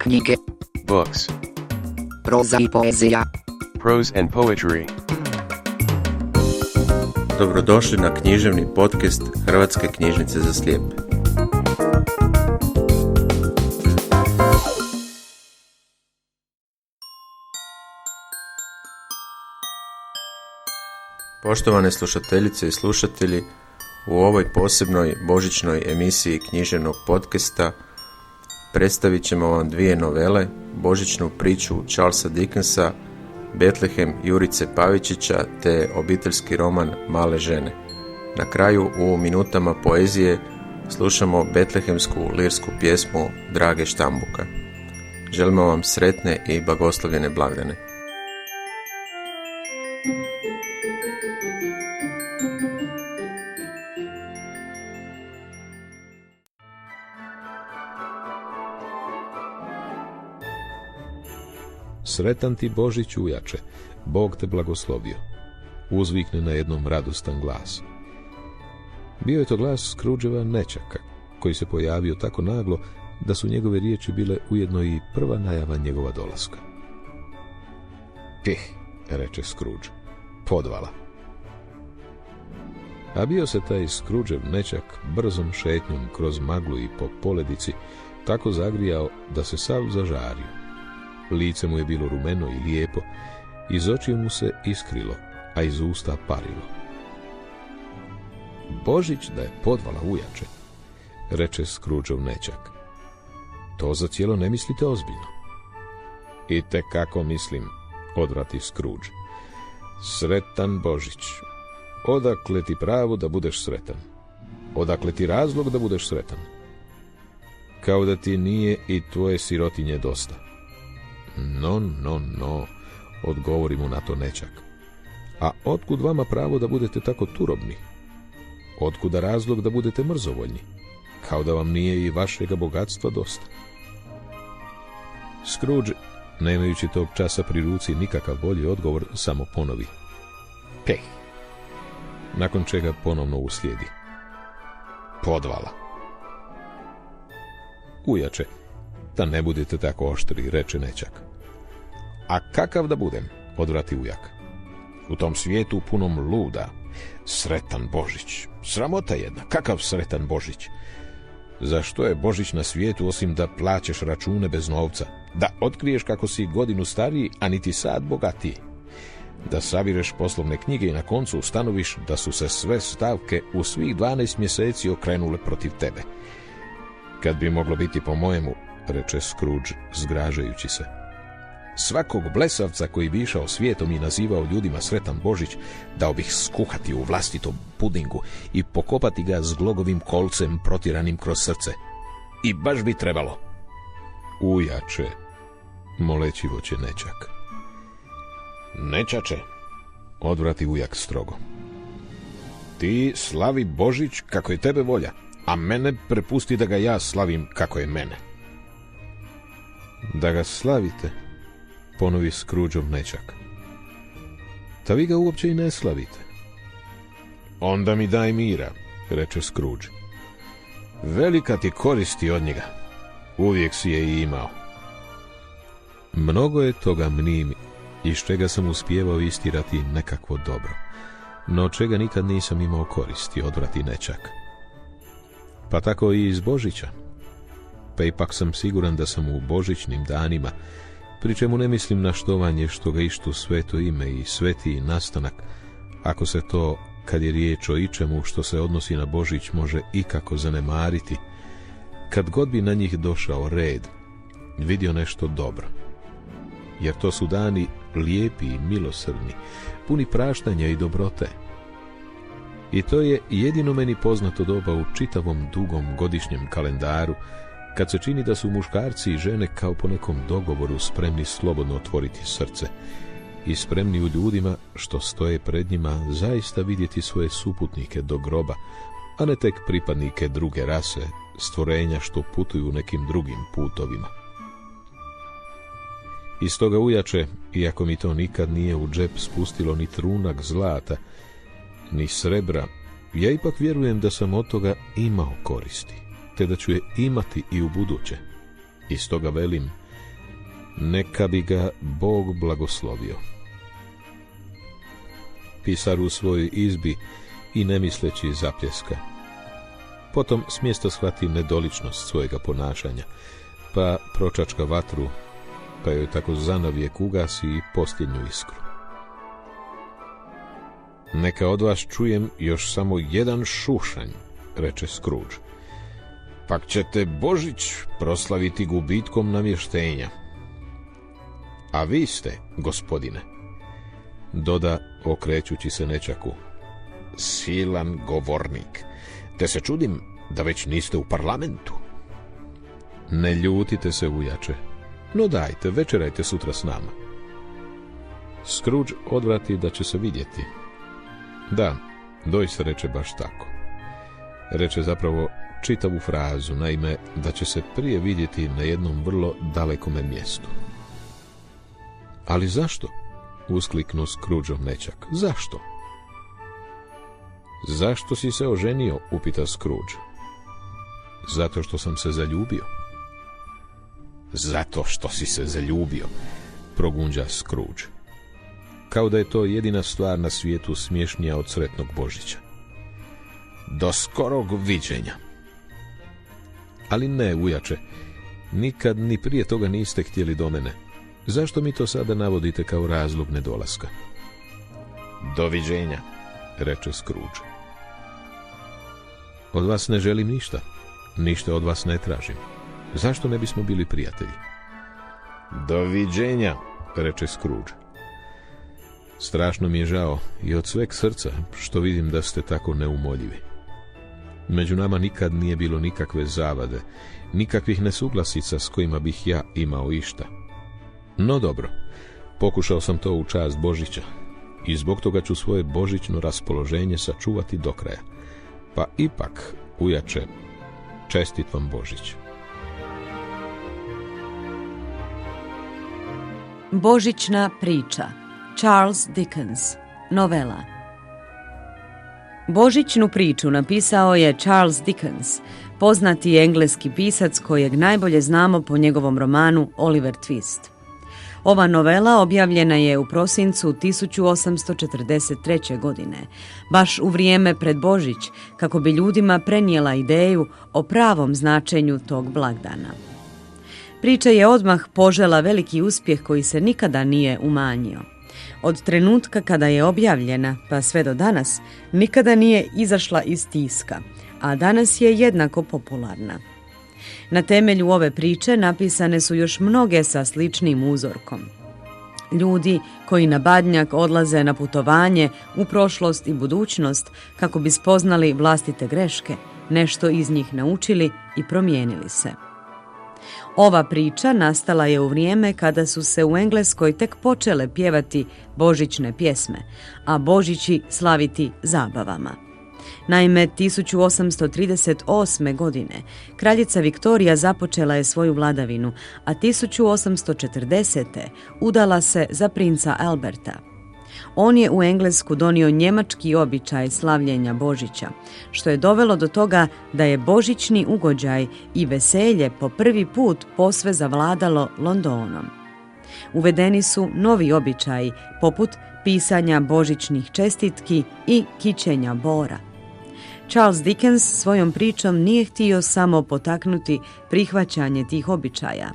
Knjige. Books. Proza i poezija. Prose and poetry. Dobrodošli na književni podcast Hrvatske knjižnice za slijepe. Poštovane slušateljice i slušatelji, u ovoj posebnoj božićnoj emisiji književnog podcasta predstavit ćemo vam dvije novele, božićnu priču Charlesa Dickensa, Betlehem Jurice Pavičića te obiteljski roman Male žene. Na kraju, u minutama poezije, slušamo betlehemsku lirsku pjesmu Drage Štambuka. Želimo vam sretne i blagoslovljene blagdane. Sretan ti Božić ujače, Bog te blagoslovio, uzvikne na jednom radostan glas. Bio je to glas Scroogeva nećaka, koji se pojavio tako naglo da su njegove riječi bile ujedno i prva najava njegova dolaska. Pih, reče Scrooge, podvala. A bio se taj Scroogev nećak brzom šetnjom kroz maglu i po poledici tako zagrijao da se sav zažario. Lice mu je bilo rumeno i lijepo, iz očiju mu se iskrilo, a iz usta parilo. Božić da je podvala ujače, reče Scroogeov nećak. To za cijelo ne mislite ozbiljno. I te kako mislim, odvrati Scrooge. Sretan Božić. Odakle ti pravo da budeš sretan? Odakle ti razlog da budeš sretan? Kao da ti nije i tvoje sirotinje dosta. No, odgovori mu na to nećak. A otkud vama pravo da budete tako turobni? Otkuda razlog da budete mrzovoljni? Kao da vam nije i vašega bogatstva dosta? Scrooge, nemajući tog časa pri ruci nikakav bolji odgovor, samo ponovi. Peh. Nakon čega ponovno uslijedi. Podvala. Ujače, da ne budete tako oštri, reče nećak. A kakav da budem, odvrati ujak. U tom svijetu punom luda. Sretan Božić. Sramota jedna, kakav sretan Božić. Zašto je Božić na svijetu osim da plaćeš račune bez novca? Da otkriješ kako si godinu stariji, a niti sad bogatiji? Da sabireš poslovne knjige i na koncu ustanoviš da su se sve stavke u svih 12 mjeseci okrenule protiv tebe? Kad bi moglo biti po mojemu, reče Scrooge, zgražajući se. Svakog blesavca koji bi išao svijetom i nazivao ljudima sretan Božić, dao bih skuhati u vlastitom pudingu i pokopati ga s glogovim kolcem protiranim kroz srce. I baš bi trebalo. Ujače, molećivo će nećak. Nećače, odvrati ujak strogo. Ti slavi Božić kako je tebe volja, a mene prepusti da ga ja slavim kako je mene. Da ga slavite, ponovi Scroogeov nećak. Ta vi ga uopće i ne slavite. Onda mi daj mira, reče Scrooge. Velika ti koristi od njega. Uvijek si je i imao. Mnogo je toga mnim, iz čega sam uspijevao istirati nekakvo dobro, no od čega nikad nisam imao koristi, odvrati nećak. Pa tako i iz Božića. Pa ipak sam siguran da sam u božićnim danima, pri čemu ne mislim na štovanje što ga ištu sveto ime i sveti nastanak, ako se to, kad je riječ o ičemu što se odnosi na Božić, može ikako zanemariti, kad god bi na njih došao red, vidio nešto dobro. Jer to su dani lijepi i milosrdni, puni praštanja i dobrote. I to je jedino meni poznato doba u čitavom dugom godišnjem kalendaru, kad se čini da su muškarci i žene kao po nekom dogovoru spremni slobodno otvoriti srce i spremni u ljudima što stoje pred njima zaista vidjeti svoje suputnike do groba, a ne tek pripadnike druge rase, stvorenja što putuju nekim drugim putovima. Iz toga ujače, iako mi to nikad nije u džep spustilo ni trunak zlata, ni srebra, ja ipak vjerujem da sam od toga imao koristi, te da ću je imati i u buduće. I stoga velim, neka bi ga Bog blagoslovio. Pisar u svojoj izbi i ne misleći zapljeska. Potom s mjesta shvati nedoličnost svojega ponašanja, pa pročačka vatru, pa joj tako zanavijek ugasi i posljednju iskru. Neka od vas čujem još samo jedan šušanj, reče Scrooge. Pak ćete Božić proslaviti gubitkom namještenja. A vi ste, gospodine, doda okrećući se nečaku, silan govornik, te se čudim da već niste u parlamentu. Ne ljutite se, ujače, no dajte, večerajte sutra s nama. Scrooge odvrati da će se vidjeti. Da, doista reče baš tako. Reče zapravo čitavu frazu, naime da će se prije vidjeti na jednom vrlo dalekome mjestu. Ali zašto? Uskliknuo Scroogeov nečak. Zašto? Zašto si se oženio? Upita Scrooge. Zato što sam se zaljubio. Zato što si se zaljubio, progunđa Scrooge. Kao da je to jedina stvar na svijetu smješnija od sretnog Božića. Do skorog viđenja. Ali ne, ujače, nikad ni prije toga niste htjeli do mene. Zašto mi to sada navodite kao razlog nedolaska? Doviđenja, reče Scrooge. Od vas ne želim ništa. Ništa od vas ne tražim. Zašto ne bismo bili prijatelji? Doviđenja, reče Scrooge. Strašno mi je žao i od sveg srca što vidim da ste tako neumoljivi. Među nama nikad nije bilo nikakve zavade, nikakvih nesuglasica s kojima bih ja imao išta. No dobro, pokušao sam to u čast Božića i zbog toga ću svoje božićno raspoloženje sačuvati do kraja. Pa ipak, ujače, čestit vam Božić. Božićna priča. Charles Dickens. Novela. Božićnu priču napisao je Charles Dickens, poznati engleski pisac kojeg najbolje znamo po njegovom romanu Oliver Twist. Ova novela objavljena je u prosincu 1843. godine, baš u vrijeme pred Božić, kako bi ljudima prenijela ideju o pravom značenju tog blagdana. Priča je odmah požela veliki uspjeh koji se nikada nije umanjio. Od trenutka kada je objavljena, pa sve do danas, nikada nije izašla iz tiska, a danas je jednako popularna. Na temelju ove priče napisane su još mnoge sa sličnim uzorkom. Ljudi koji na Badnjak odlaze na putovanje u prošlost i budućnost kako bi spoznali vlastite greške, nešto iz njih naučili i promijenili se. Ova priča nastala je u vrijeme kada su se u Engleskoj tek počele pjevati božićne pjesme, a Božići slaviti zabavama. Naime, 1838. godine kraljica Viktorija započela je svoju vladavinu, a 1840. udala se za princa Alberta. On je u Englesku donio njemački običaj slavljenja Božića, što je dovelo do toga da je božićni ugođaj i veselje po prvi put posve zavladalo Londonom. Uvedeni su novi običaji, poput pisanja božićnih čestitki i kićenja bora. Charles Dickens svojom pričom nije htio samo potaknuti prihvaćanje tih običaja,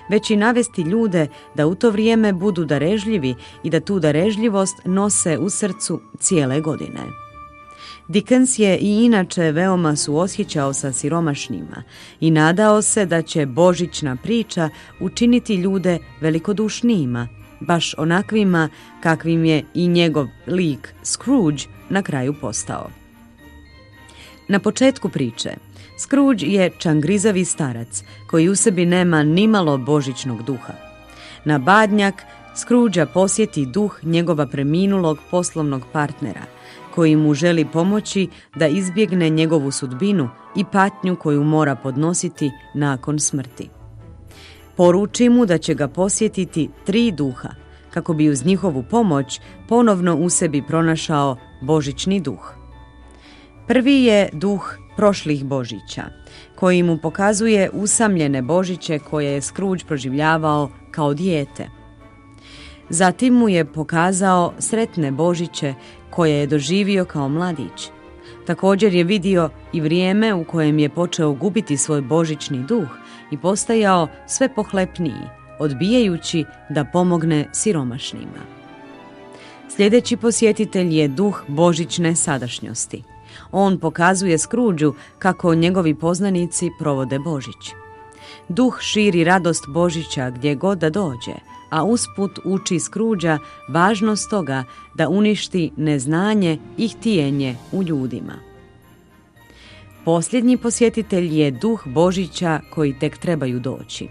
već i navesti ljude da u to vrijeme budu darežljivi i da tu darežljivost nose u srcu cijele godine. Dickens je i inače veoma suosjećao sa siromašnima i nadao se da će božićna priča učiniti ljude velikodušnijima, baš onakvima kakvim je i njegov lik Scrooge na kraju postao. Na početku priče, Scrooge je čangrizavi starac koji u sebi nema nimalo božićnog duha. Na Badnjak Scroogea posjeti duh njegova preminulog poslovnog partnera, koji mu želi pomoći da izbjegne njegovu sudbinu i patnju koju mora podnositi nakon smrti. Poruči mu da će ga posjetiti 3 duha, kako bi uz njihovu pomoć ponovno u sebi pronašao božićni duh. Prvi je duh prošlih Božića, koji mu pokazuje usamljene Božiće koje je Scrooge proživljavao kao dijete. Zatim mu je pokazao sretne Božiće koje je doživio kao mladić. Također je vidio i vrijeme u kojem je počeo gubiti svoj božićni duh i postajao sve pohlepniji, odbijajući da pomogne siromašnima. Sljedeći posjetitelj je duh božićne sadašnjosti. On pokazuje Scroogeu kako njegovi poznanici provode Božić. Duh širi radost Božića gdje god da dođe, a usput uči Scroogea važnost toga da uništi neznanje i htijenje u ljudima. Posljednji posjetitelj je duh Božića koji tek trebaju doći.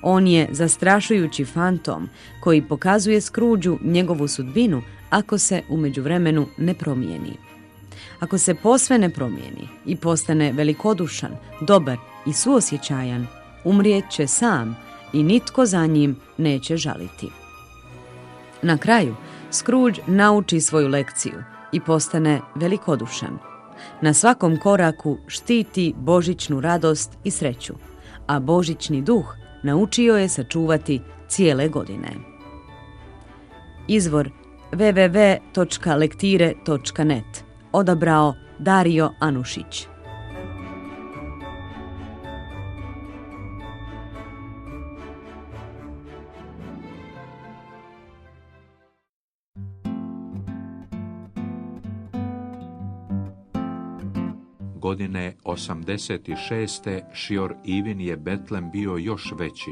On je zastrašujući fantom koji pokazuje Scroogeu njegovu sudbinu ako se u međuvremenu ne promijeni. Ako se posve ne promijeni i postane velikodušan, dobar i suosjećajan, umrijet će sam i nitko za njim neće žaliti. Na kraju, Scrooge nauči svoju lekciju i postane velikodušan. Na svakom koraku štiti božićnu radost i sreću, a božićni duh naučio je sačuvati cijele godine. Izvor www.lektire.net. Odabrao Dario Anušić. Godine 86. Šior Ivin je Betlem bio još veći.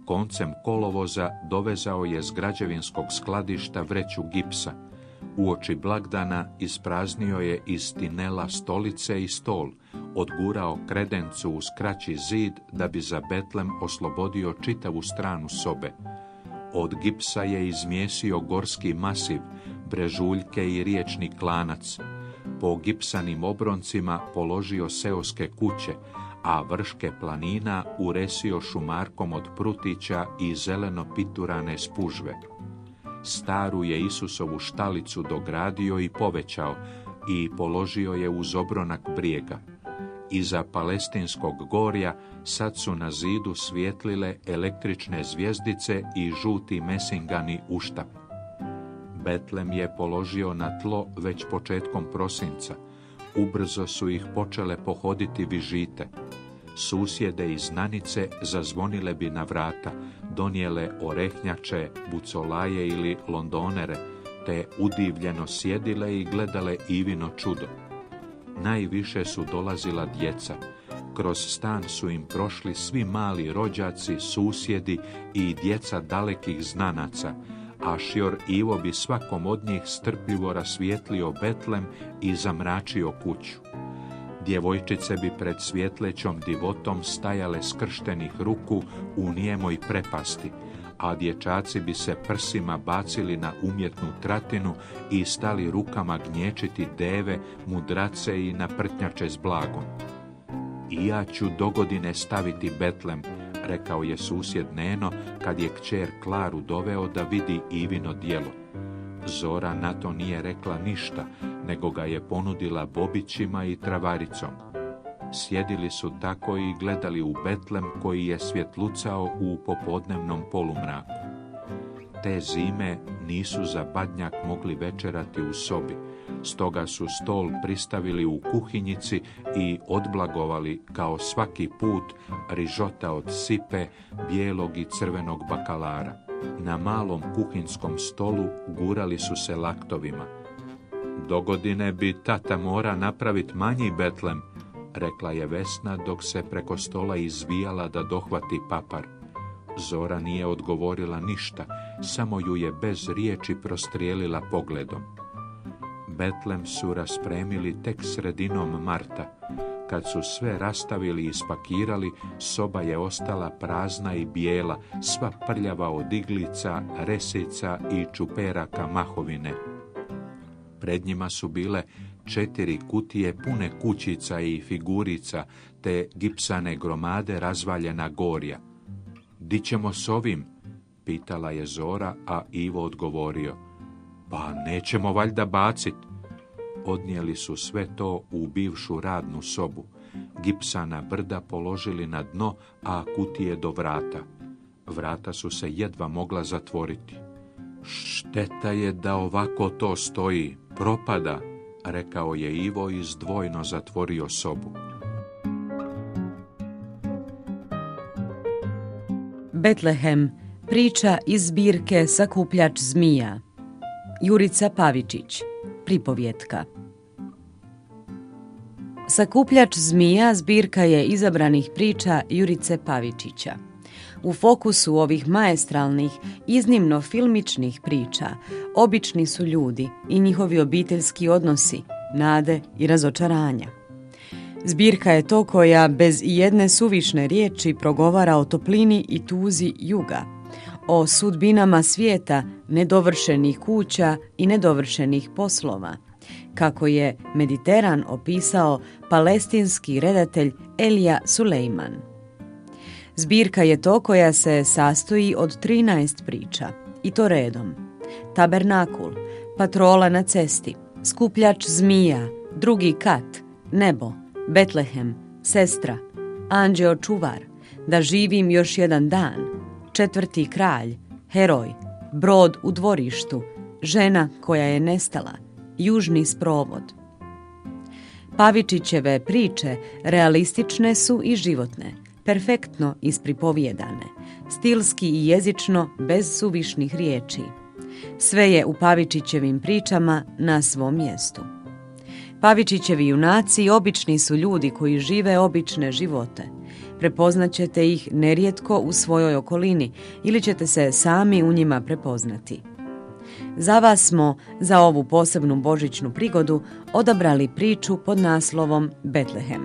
Koncem kolovoza dovezao je s građevinskog skladišta vreću gipsa. Uoči blagdana ispraznio je iz tinela stolice i stol, odgurao kredencu uz kraći zid da bi za Betlem oslobodio čitavu stranu sobe. Od gipsa je izmijesio gorski masiv, brežuljke i riječni klanac. Po gipsanim obroncima položio seoske kuće, a vrške planina uresio šumarkom od prutića i zeleno piturane spužve. Staru je Isusovu štalicu dogradio i povećao i položio je uz obronak brijega. Iza Palestinskog gorja sad su na zidu svijetlile električne zvjezdice i žuti mesingani uštap. Betlem je položio na tlo već početkom prosinca. Ubrzo su ih počele pohoditi vižite. Susjede iz Nanice zazvonile bi na vrata, donijele orehnjače, bucolaje ili londonere, te udivljeno sjedile i gledale Ivino čudo. Najviše su dolazila djeca. Kroz stan su im prošli svi mali rođaci, susjedi i djeca dalekih znanaca, a Šior Ivo bi svakom od njih strpljivo rasvijetlio Betlem i zamračio kuću. Djevojčice bi pred svjetlećom divotom stajale skrštenih ruku u nijemoj prepasti, a dječaci bi se prsima bacili na umjetnu tratinu i stali rukama gnječiti deve, mudrace i naprtnjače s blagom. I ja ću dogodine staviti Betlem, rekao je susjed Neno kad je kćer Klaru doveo da vidi Ivino djelo. Zora na to nije rekla ništa, nego ga je ponudila bobićima i travaricom. Sjedili su tako i gledali u Betlem koji je svjetlucao u popodnevnom polumraku. Te zime nisu za badnjak mogli večerati u sobi, stoga su stol pristavili u kuhinjici i odblagovali kao svaki put rižota od sipe, bijelog i crvenog bakalara. Na malom kuhinskom stolu gurali su se laktovima. Dogodine bi tata mora napraviti manji Betlem, rekla je Vesna dok se preko stola izvijala da dohvati papar. Zora nije odgovorila ništa, samo ju je bez riječi prostrijelila pogledom. Betlem su raspremili tek sredinom marta. Kad su sve rastavili i spakirali, soba je ostala prazna i bijela, sva prljava od iglica, resica i čuperaka mahovine. Pred njima su bile 4 kutije pune kućica i figurica, te gipsane gromade razvaljena gorja. Di ćemo s ovim? Pitala je Zora, a Ivo odgovorio. Pa nećemo valjda bacit. odnijeli su sve to u bivšu radnu sobu. Gipsana brda položili na dno, a kutije do vrata. Vrata su se jedva mogla zatvoriti. Šteta je da ovako to stoji, propada, rekao je Ivo i zdvojno zatvorio sobu. Betlehem, priča iz zbirke Sakupljač zmija. Jurica Pavičić, pripovjetka. Sakupljač zmija zbirka je izabranih priča Jurice Pavičića. U fokusu ovih maestralnih, iznimno filmičnih priča obični su ljudi i njihovi obiteljski odnosi, nade i razočaranja. Zbirka je to koja bez ijedne suvišne riječi progovara o toplini i tuzi juga, o sudbinama svijeta, nedovršenih kuća i nedovršenih poslova, kako je Mediteran opisao palestinski redatelj Elija Sulejman. Zbirka je to koja se sastoji od 13 priča, i to redom: Tabernakul, Patrola na cesti, Skupljač zmija, Drugi kat, Nebo, Betlehem, Sestra, Anđeo čuvar, Da živim još jedan dan, Četvrti kralj, Heroj, Brod u dvorištu, Žena koja je nestala, Južni sprovod. Pavičićeve priče realistične su i životne, perfektno ispripovjedane, stilski i jezično bez suvišnih riječi. Sve je u Pavičićevim pričama na svom mjestu. Pavičićevi junaci obični su ljudi koji žive obične živote. Prepoznaćete ih nerijetko u svojoj okolini ili ćete se sami u njima prepoznati. Za vas smo, za ovu posebnu božićnu prigodu, odabrali priču pod naslovom Betlehem.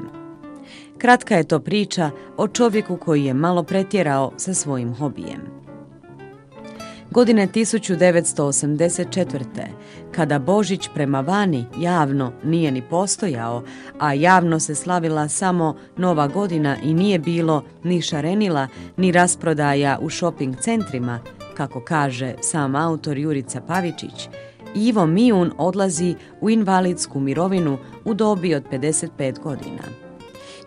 Kratka je to priča o čovjeku koji je malo pretjerao sa svojim hobijem. Godine 1984. kada Božić prema vani javno nije ni postojao, a javno se slavila samo Nova godina i nije bilo ni šarenila, ni rasprodaja u shopping centrima, kako kaže sam autor Jurica Pavičić, Ivo Mijun odlazi u invalidsku mirovinu u dobi od 55 godina.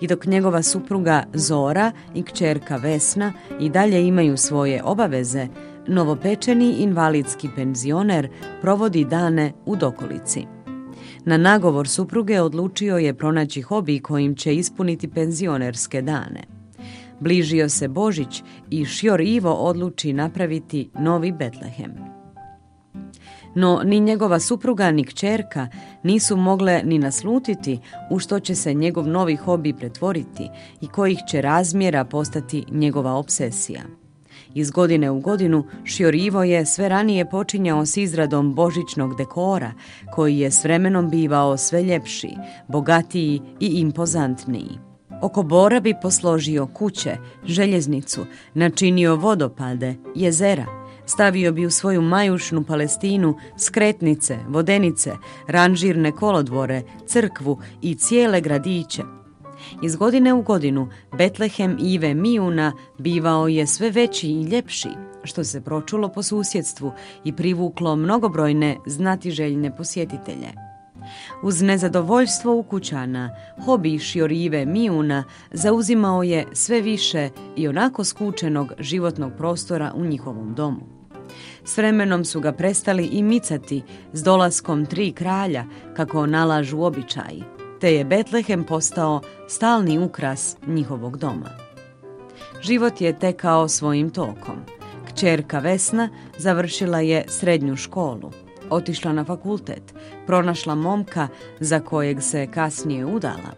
I dok njegova supruga Zora i kćerka Vesna i dalje imaju svoje obaveze, novopečeni invalidski penzioner provodi dane u dokolici. Na nagovor supruge odlučio je pronaći hobi kojim će ispuniti penzionerske dane. Bližio se Božić i šjor Ivo odluči napraviti novi Betlehem. No ni njegova supruga ni kćerka nisu mogle ni naslutiti u što će se njegov novi hobi pretvoriti i kojih će razmjera postati njegova obsesija. Iz godine u godinu šjor Ivo je sve ranije počinjao s izradom božićnog dekora, koji je s vremenom bivao sve ljepši, bogatiji i impozantniji. Oko Bora bi posložio kuće, željeznicu, načinio vodopade, jezera, stavio bi u svoju majušnu Palestinu skretnice, vodenice, ranžirne kolodvore, crkvu i cijele gradiće. Iz godine u godinu Betlehem Ive Mijuna bivao je sve veći i ljepši, što se pročulo po susjedstvu i privuklo mnogobrojne znatiželjne posjetitelje. Uz nezadovoljstvo ukućana, hobi šjor Ive Mijuna zauzimao je sve više i onako skučenog životnog prostora u njihovom domu. S vremenom su ga prestali i micati s dolaskom 3 kralja, kako nalažu običaji, te je Betlehem postao stalni ukras njihovog doma. Život je tekao svojim tokom. Kćerka Vesna završila je srednju školu, otišla na fakultet, pronašla momka za kojeg se kasnije udala.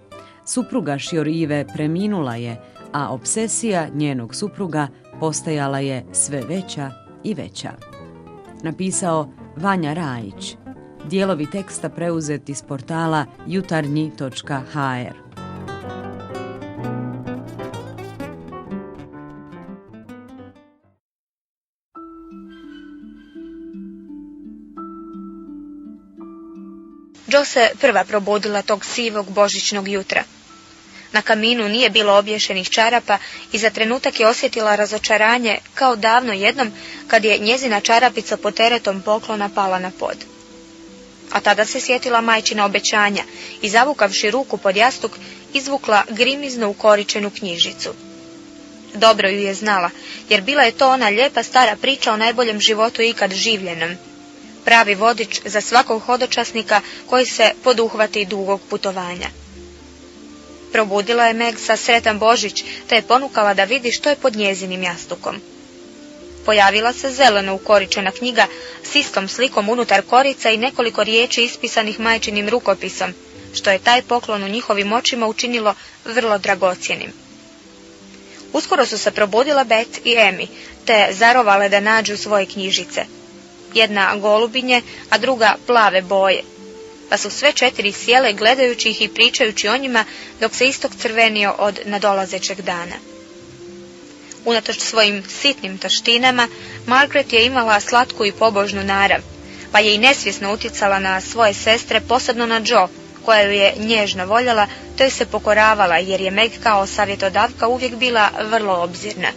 Supruga šjor Ive preminula je, a obsesija njenog supruga postajala je sve veća i veća. Napisao Vanja Rajić. Dijelovi teksta preuzeti s portala jutarnji.hr. Jo se prva probudila tog sivog božićnog jutra. Na kaminu nije bilo obješenih čarapa i za trenutak je osjetila razočaranje kao davno jednom kad je njezina čarapica pod teretom poklona pala na pod. A tada se sjetila majčina obećanja i zavukavši ruku pod jastuk, izvukla grimiznu ukoričenu knjižicu. Dobro ju je znala, jer bila je to ona lijepa stara priča o najboljem životu ikad življenom. Pravi vodič za svakog hodočasnika koji se poduhvati dugog putovanja. Probudila je Meg sa Sretan Božić, te je ponukala da vidi što je pod njezinim jastukom. Pojavila se zeleno ukoričena knjiga s istom slikom unutar korica i nekoliko riječi ispisanih majčinim rukopisom, što je taj poklon u njihovim očima učinilo vrlo dragocjenim. Uskoro su se probudila Bet i Emi, te zarovale da nađu svoje knjižice. Jedna golubinje, a druga plave boje. Pa su sve četiri sjele gledajući ih i pričajući o njima, dok se istok crvenio od nadolazećeg dana. Unatoč svojim sitnim taštinama, Margaret je imala slatku i pobožnu narav, pa je i nesvjesno utjecala na svoje sestre, posebno na Jo, koja ju je nježno voljela, te se pokoravala, jer je Meg kao savjetodavka uvijek bila vrlo obzirna.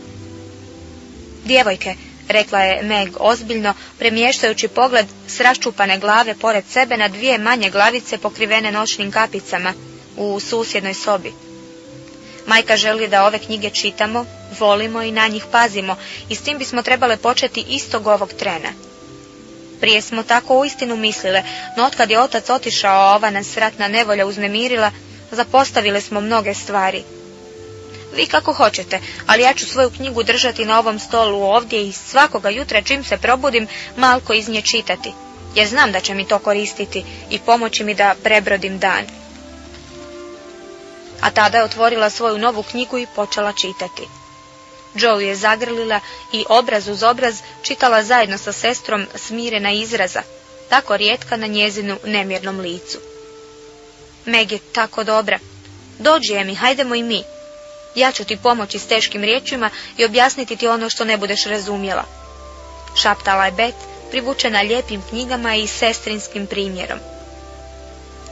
Djevojke, rekla je Meg ozbiljno, premještajući pogled s raščupane glave pored sebe na dvije manje glavice pokrivene noćnim kapicama u susjednoj sobi. Majka želi da ove knjige čitamo, volimo i na njih pazimo, i s tim bismo trebale početi istog ovog trena. Prije smo tako uistinu mislile, no otkad je otac otišao, a ova nas ratna nevolja uznemirila, zapostavile smo mnoge stvari. Vi kako hoćete, ali ja ću svoju knjigu držati na ovom stolu ovdje i svakoga jutra čim se probudim malko iz nje čitati, jer znam da će mi to koristiti i pomoći mi da prebrodim dan. A tada je otvorila svoju novu knjigu i počela čitati. Jo je zagrlila i obraz uz obraz čitala zajedno sa sestrom smirena izraza, tako rijetka na njezinu nemjernom licu. Meg je tako dobra. Dođi, Emi, hajdemo i mi. Ja ću ti pomoći s teškim riječima i objasniti ti ono što ne budeš razumjela. Šaptala je Bet, privučena lijepim knjigama i sestrinskim primjerom.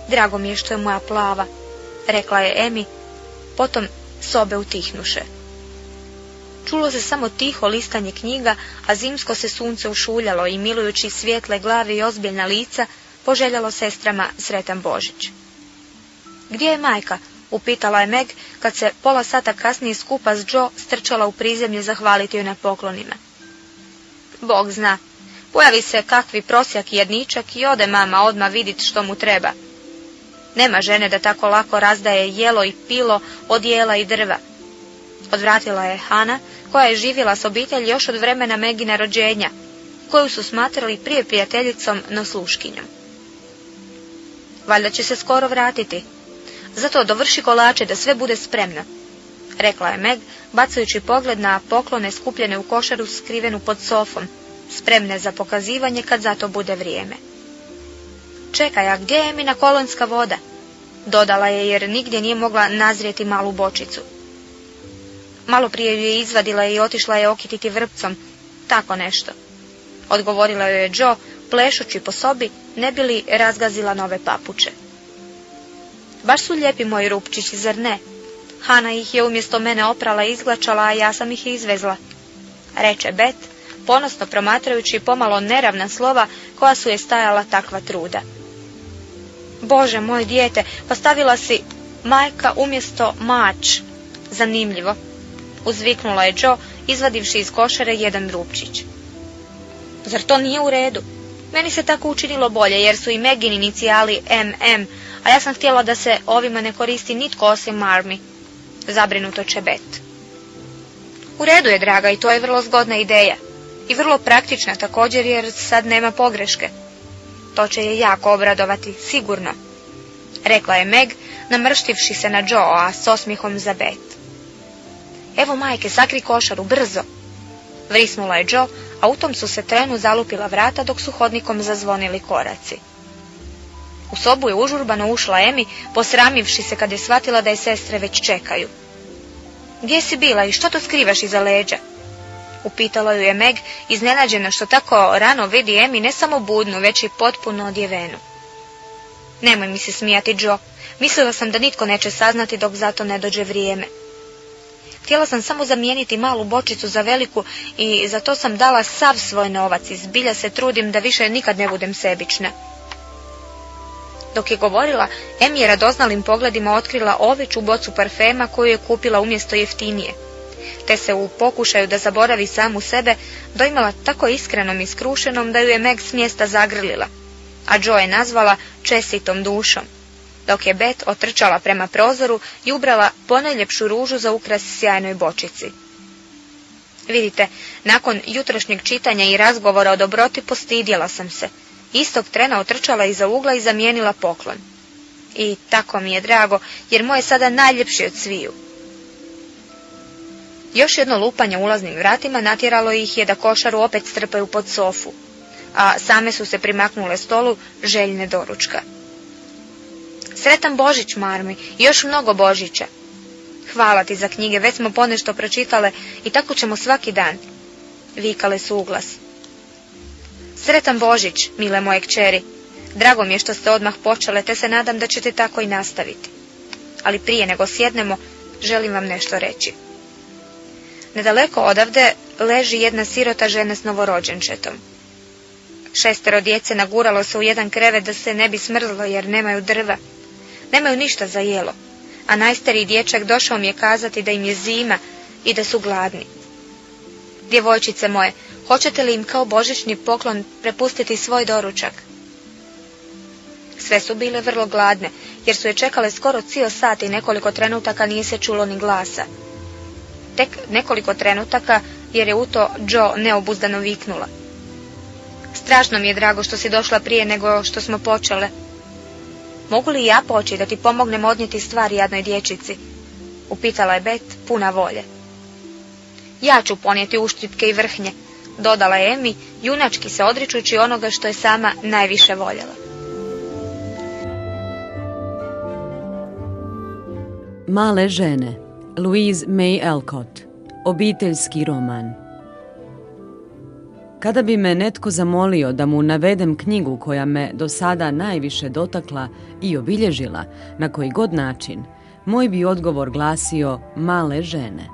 Drago mi je što je moja plava, rekla je Emi, potom sobe utihnuše. Čulo se samo tiho listanje knjiga, a zimsko se sunce ušuljalo i milujući svijetle glave i ozbiljna lica, poželjalo sestrama Sretan Božić. Gdje je majka? Upitala je Meg, kad se pola sata kasnije skupa s Jo strčala u prizemlje zahvaliti joj na poklonima. Bog zna, pojavi se kakvi prosjak i jedničak i ode mama odmah vidit što mu treba. Nema žene da tako lako razdaje jelo i pilo od jela i drva. Odvratila je Hana, koja je živjela s obitelji još od vremena Megina rođenja, koju su smatrali prije prijateljicom, no sluškinjom. Valjda će se skoro vratiti. Zato dovrši kolače da sve bude spremno, rekla je Meg, bacajući pogled na poklone skupljene u košaru skrivenu pod sofom, spremne za pokazivanje kad za to bude vrijeme. Čekaj, a gdje je Emina kolonska voda? Dodala je, jer nigdje nije mogla nazrijeti malu bočicu. Malo prije ju je izvadila i otišla je okititi vrpcom, tako nešto. Odgovorila joj je Jo, plešući po sobi, ne bi li razgazila nove papuče. Baš su lijepi moji rupčići, zar ne? Hana ih je umjesto mene oprala i izglačala, a ja sam ih izvezla, reče Bet, ponosno promatrajući pomalo neravna slova koja su je stajala takva truda. Bože, moj dijete, postavila si majka umjesto mač. Zanimljivo, uzviknula je Jo, izvadivši iz košare jedan rupčić. Zar to nije u redu? Meni se tako učinilo bolje, jer su i Megini inicijali MM, a ja sam htjela da se ovima ne koristi nitko osim Marmi, zabrinuto će Bet. U redu je, draga, i to je vrlo zgodna ideja. I vrlo praktična također, jer sad nema pogreške. To će je jako obradovati, sigurno, rekla je Meg, namrštivši se na Jo, a s osmihom za Bet. Evo, majke, sakri košaru, brzo, vrisnula je Jo, a u tom su se trenu zalupila vrata dok su hodnikom zazvonili koraci. U sobu je užurbano ušla Emi, posramivši se kad je shvatila da je sestre već čekaju. Gdje si bila i što to skrivaš iza leđa? Upitala ju je Meg, iznenađena što tako rano vidi Emi ne samo budnu, već i potpuno odjevenu. Nemoj mi se smijati, Jo. Mislila sam da nitko neće saznati dok zato ne dođe vrijeme. Htjela sam samo zamijeniti malu bočicu za veliku i za to sam dala sav svoj novac i zbilja se trudim da više nikad ne budem sebična. Dok je govorila, Emi je radoznalim pogledima otkrila oveću bocu parfema koju je kupila umjesto jeftinije. Te se u pokušaju da zaboravi samu sebe doimala tako iskrenom i skrušenom da ju je Meg s mjesta zagrlila, a Joe je nazvala čestitom dušom, dok je Beth otrčala prema prozoru i ubrala ponajljepšu ružu za ukras sjajnoj bočici. Vidite, nakon jutrošnjeg čitanja i razgovora o dobroti postidjela sam se. Istog trena otrčala iza ugla i zamijenila poklon. I tako mi je drago, jer moj je sada najljepši od sviju. Još jedno lupanje ulaznim vratima natjeralo ih je da košaru opet strpaju pod sofu, a same su se primaknule stolu željne doručka. Sretan Božić, Marmi, i još mnogo Božića. Hvala ti za knjige, već smo ponešto pročitale i tako ćemo svaki dan, vikale su uglas. Sretan Božić, mile moje kćeri. Drago mi je što ste odmah počele, te se nadam da ćete tako i nastaviti. Ali prije nego sjednemo, želim vam nešto reći. Nedaleko odavde leži jedna sirota žena s novorođenčetom. 6 djece naguralo se u jedan krevet da se ne bi smrzlo jer nemaju drva. Nemaju ništa za jelo, a najstariji dječak došao mi je kazati da im je zima i da su gladni. Djevojčice moje, hoćete li im kao božićni poklon prepustiti svoj doručak? Sve su bile vrlo gladne, jer su je čekale skoro cijel sat i nekoliko trenutaka nije se čulo ni glasa. Tek nekoliko trenutaka, jer je u to Joe neobuzdano viknula. Strašno mi je drago što si došla prije nego što smo počele. Mogu li ja poći da ti pomognem odnijeti stvari jadnoj dječici? Upitala je Beth puna volje. Ja ću ponijeti uštipke i vrhnje, dodala je Emi, junački se odričući onoga što je sama najviše voljela. Male žene, Louise May Alcott, obiteljski roman. Kada bi me netko zamolio da mu navedem knjigu koja me do sada najviše dotakla i obilježila, na koji god način, moj bi odgovor glasio Male žene.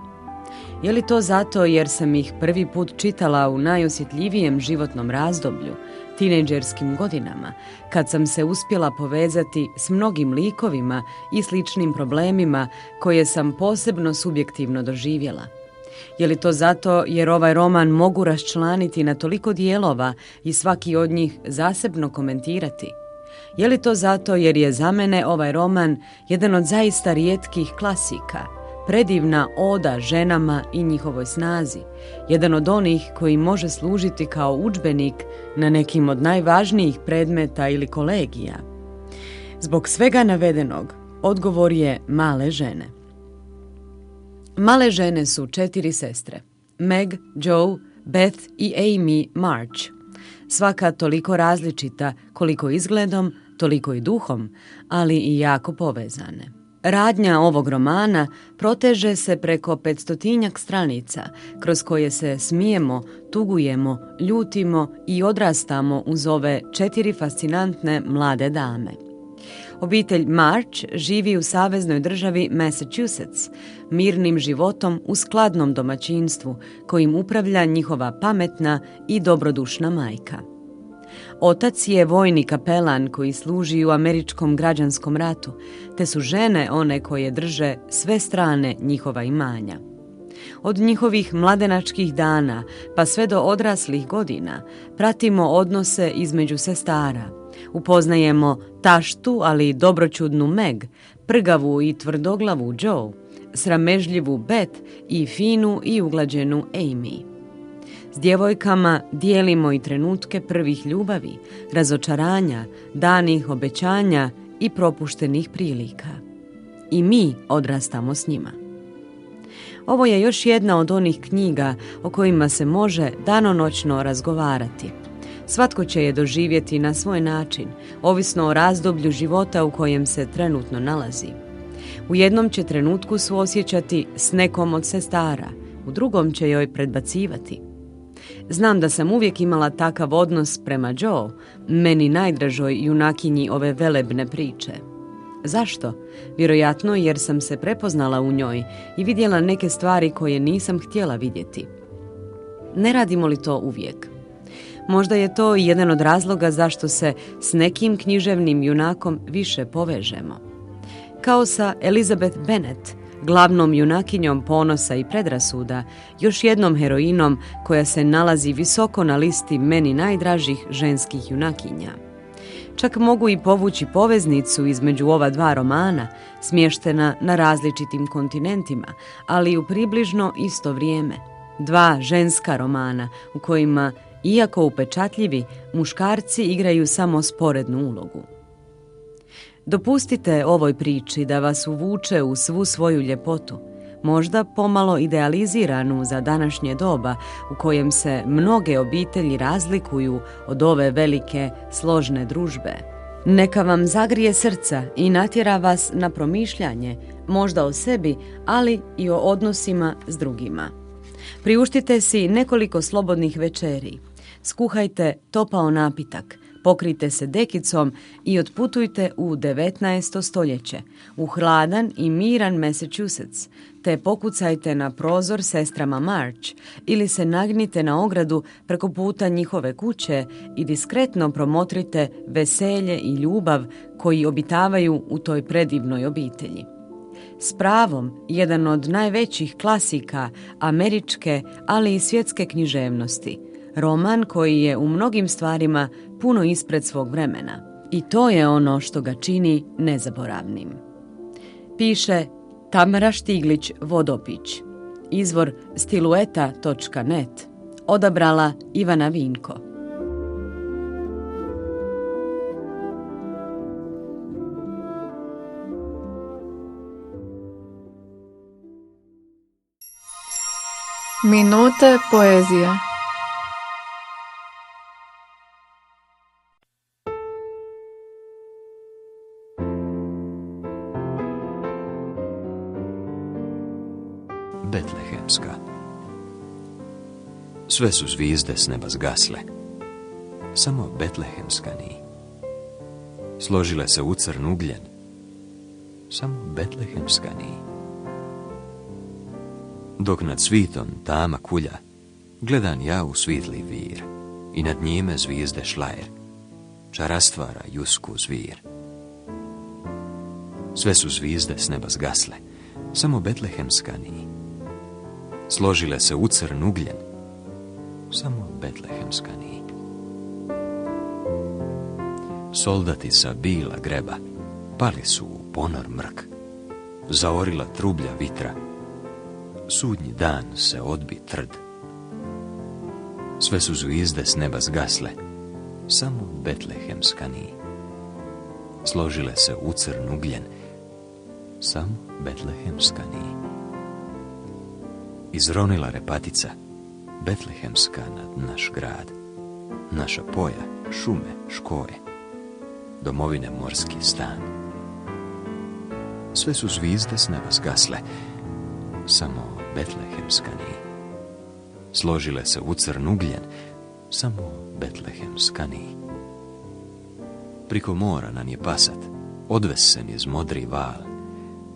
Je li to zato jer sam ih prvi put čitala u najosjetljivijem životnom razdoblju, tinejdžerskim godinama, kad sam se uspjela povezati s mnogim likovima i sličnim problemima koje sam posebno subjektivno doživjela? Je li to zato jer ovaj roman mogu raščlaniti na toliko dijelova i svaki od njih zasebno komentirati? Je li to zato jer je za mene ovaj roman jedan od zaista rijetkih klasika, predivna oda ženama i njihovoj snazi, jedan od onih koji može služiti kao udžbenik na nekim od najvažnijih predmeta ili kolegija? Zbog svega navedenog, odgovor je Male žene. Male žene su 4 sestre, Meg, Joe, Beth i Amy March. Svaka toliko različita, koliko izgledom, toliko i duhom, ali i jako povezane. Radnja ovog romana proteže se preko 500 stranica, kroz koje se smijemo, tugujemo, ljutimo i odrastamo uz ove 4 fascinantne mlade dame. Obitelj March živi u saveznoj državi Massachusetts, mirnim životom u skladnom domaćinstvu kojim upravlja njihova pametna i dobrodušna majka. Otac je vojni kapelan koji služi u američkom građanskom ratu, te su žene one koje drže sve strane njihova imanja. Od njihovih mladenačkih dana pa sve do odraslih godina pratimo odnose između sestara. Upoznajemo taštu, ali dobroćudnu Meg, prgavu i tvrdoglavu Joe, sramežljivu Beth i finu i uglađenu Amy. S djevojkama dijelimo i trenutke prvih ljubavi, razočaranja, danih obećanja i propuštenih prilika. I mi odrastamo s njima. Ovo je još jedna od onih knjiga o kojima se može danonoćno razgovarati. Svatko će je doživjeti na svoj način, ovisno o razdoblju života u kojem se trenutno nalazi. U jednom će trenutku suosjećati s nekom od sestara, u drugom će joj predbacivati. Znam da sam uvijek imala takav odnos prema Joe, meni najdražoj junakinji ove velebne priče. Zašto? Vjerojatno jer sam se prepoznala u njoj i vidjela neke stvari koje nisam htjela vidjeti. Ne radimo li to uvijek? Možda je to i jedan od razloga zašto se s nekim književnim junakom više povežemo. Kao sa Elizabeth Bennet, glavnom junakinjom ponosa i predrasuda, još jednom heroinom koja se nalazi visoko na listi meni najdražih ženskih junakinja. Čak mogu i povući poveznicu između ova dva romana, smještena na različitim kontinentima, ali u približno isto vrijeme. Dva ženska romana u kojima, iako upečatljivi, muškarci igraju samo sporednu ulogu. Dopustite ovoj priči da vas uvuče u svu svoju ljepotu, možda pomalo idealiziranu za današnje doba u kojem se mnoge obitelji razlikuju od ove velike, složne družbe. Neka vam zagrije srca i natjera vas na promišljanje, možda o sebi, ali i o odnosima s drugima. Priuštite si nekoliko slobodnih večeri, skuhajte topao napitak, pokrijte se dekicom i otputujte u 19. stoljeće, u hladan i miran Massachusetts, te pokucajte na prozor sestrama March ili se nagnite na ogradu preko puta njihove kuće i diskretno promotrite veselje i ljubav koji obitavaju u toj predivnoj obitelji. S pravom, jedan od najvećih klasika američke, ali i svjetske književnosti, roman koji je u mnogim stvarima puno ispred svog vremena. I to je ono što ga čini nezaboravnim. Piše Tamara Štiglić Vodopić. Izvor stilueta.net. Odabrala Ivana Vinko. Minute poezije. Betlehemska. Sve su zvijezde s neba zgasle, samo Betlehemska ni. Složile se u crn ugljen, samo Betlehemska ni. Dok nad svitom tama kulja, gledan ja u svitli vir, i nad njime zvijezde šlajer, čarastvara jusku zvir. Sve su zvijezde s neba zgasle, samo Betlehemska ni. Složile se u crn ugljen, samo Betlehemska ni. Soldati sa bila greba pali su u ponor mrk, zaorila trublja vitra, sudnji dan se odbi trd. Sve su zvijezde s neba zgasle, samo Betlehemska ni. Složile se u crn ugljen, samo Betlehemska ni. Izronila repatica, Betlehemska nad naš grad, naša poja, šume, škoje, domovine morski stan. Sve su zvijezde s neba zgasle, samo Betlehemska ni. Složile se u crn ugljen, samo Betlehemska ni. Priko mora nam je pasat, odvesen iz modri val,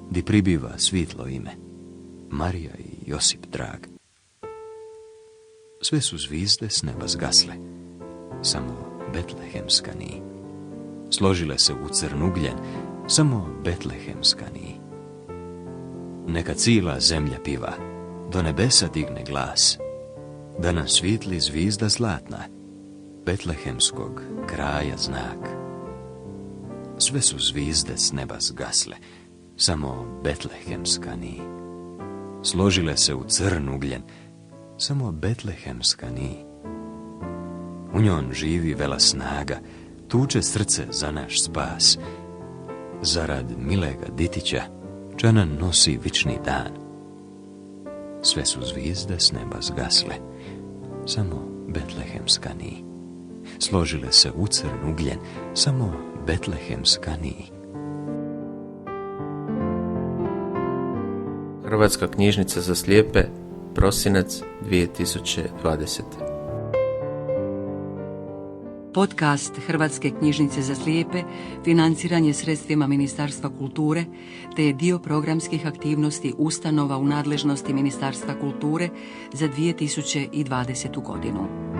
di pribiva svitlo ime, Marija i Josip drag. Sve su zvijezde s neba zgasle, samo Betlehemska ni. Složile se u crn ugljen, samo Betlehemska ni. Neka cijela zemlja piva, do nebesa digne glas, da nam svitli zvijezda zlatna, Betlehemskog kraja znak. Sve su zvijezde s neba zgasle, samo Betlehemska ni. Složile se u crn ugljen, samo Betlehemska ni. U njom živi vela snaga, tuče srce za naš spas. Zarad milega ditića, čana nosi vični dan. Sve su zvijezde s neba zgasle, samo Betlehemska ni. Složile se u crn ugljen, samo Betlehemska ni. Hrvatska knjižnica za slijepe, prosinac 2020. Podcast Hrvatske knjižnice za slijepe financiran je sredstvima Ministarstva kulture te je dio programskih aktivnosti ustanova u nadležnosti Ministarstva kulture za 2020. godinu.